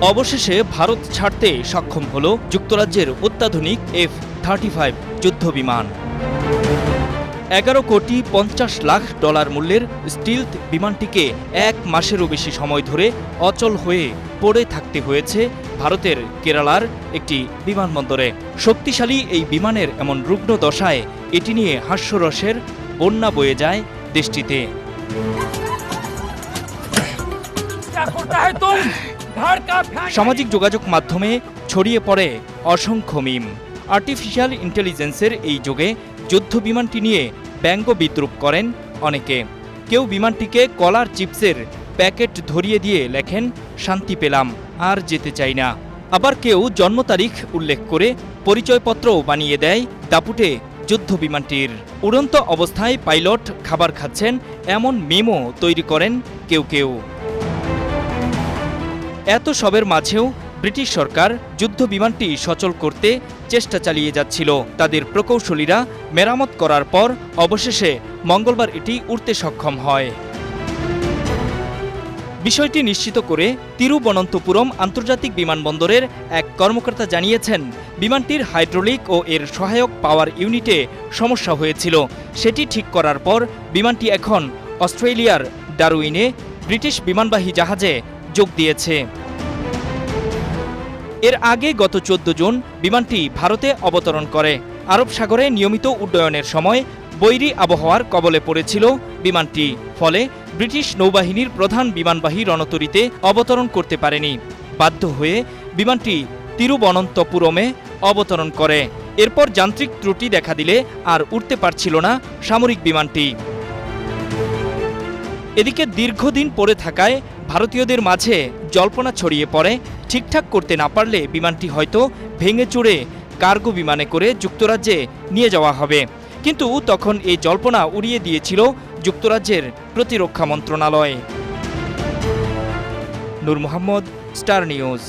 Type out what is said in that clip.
অবশেষে ভারত ছাড়তে সক্ষম হল যুক্তরাজ্যের অত্যাধুনিক F-35 যুদ্ধবিমান। 11,50,00,000 মূল্যের স্টিলথ বিমানটিকে 1 মাসেরও বেশি সময় ধরে অচল হয়ে পড়ে থাকতে হয়েছে ভারতের কেরালার একটি বিমানবন্দরে। শক্তিশালী এই বিমানের এমন রুগ্ন দশায় এটি নিয়ে হাস্যরসের বন্যা বয়ে যায় দেশটিতে। সামাজিক যোগাযোগ মাধ্যমে ছড়িয়ে পড়ে অসংখ্য মিম। আর্টিফিশিয়াল ইন্টেলিজেন্সের এই যুগে যুদ্ধ বিমানটি নিয়ে ব্যঙ্গ বিদ্রুপ করেন অনেকে। কেউ বিমানটিকে কলার চিপসের প্যাকেট ধরিয়ে দিয়ে লেখেন, শান্তি পেলাম, আর যেতে চাই না। আবার কেউ জন্ম তারিখ উল্লেখ করে পরিচয়পত্রও বানিয়ে দেয় দাপুটে যুদ্ধ বিমানটির। উড়ন্ত অবস্থায় পাইলট খাবার খাচ্ছেন এমন মিমও তৈরি করেন কেউ কেউ। এত সবের মাঝেও ব্রিটিশ সরকার যুদ্ধ বিমানটি সচল করতে চেষ্টা চালিয়ে যাচ্ছিল। তাদের প্রকৌশলীরা মেরামত করার পর অবশেষে মঙ্গলবার এটি উড়তে সক্ষম হয়। বিষয়টি নিশ্চিত করে তিরুবনন্তপুরম আন্তর্জাতিক বিমানবন্দরের এক কর্মকর্তা জানিয়েছেন, বিমানটির হাইড্রোলিক ও এর সহায়ক পাওয়ার ইউনিটে সমস্যা হয়েছিল। সেটি ঠিক করার পর বিমানটি এখন অস্ট্রেলিয়ার ডারউইনে ব্রিটিশ বিমানবাহী জাহাজে যোগ দিয়েছে। এর আগে গত 14 জুন বিমানটি ভারতে অবতরণ করে। আরব সাগরে নিয়মিত উড্ডয়নের সময় বৈরী আবহাওয়ার কবলে পড়েছিল বিমানটি, ফলে ব্রিটিশ নৌবাহিনীর প্রধান বিমানবাহী রণতরীতে অবতরণ করতে পারেনি। বাধ্য হয়ে বিমানটি তিরুবনন্তপুরমে অবতরণ করে। এরপর যান্ত্রিক ত্রুটি দেখা দিলে আর উড়তে পারছিল না সামরিক বিমানটি। এদিকে দীর্ঘদিন পড়ে থাকায় ভারতীয়দের মাঝে জল্পনা ছড়িয়ে পড়ে, ঠিকঠাক করতে না পারলে বিমানটি হয়তো ভেঙে চুরে কার্গো বিমানে করে যুক্তরাজ্যে নিয়ে যাওয়া হবে। কিন্তু তখন এই জল্পনা উড়িয়ে দিয়েছিল যুক্তরাজ্যের প্রতিরক্ষা মন্ত্রণালয়। নূর মোহাম্মদ, স্টার নিউজ।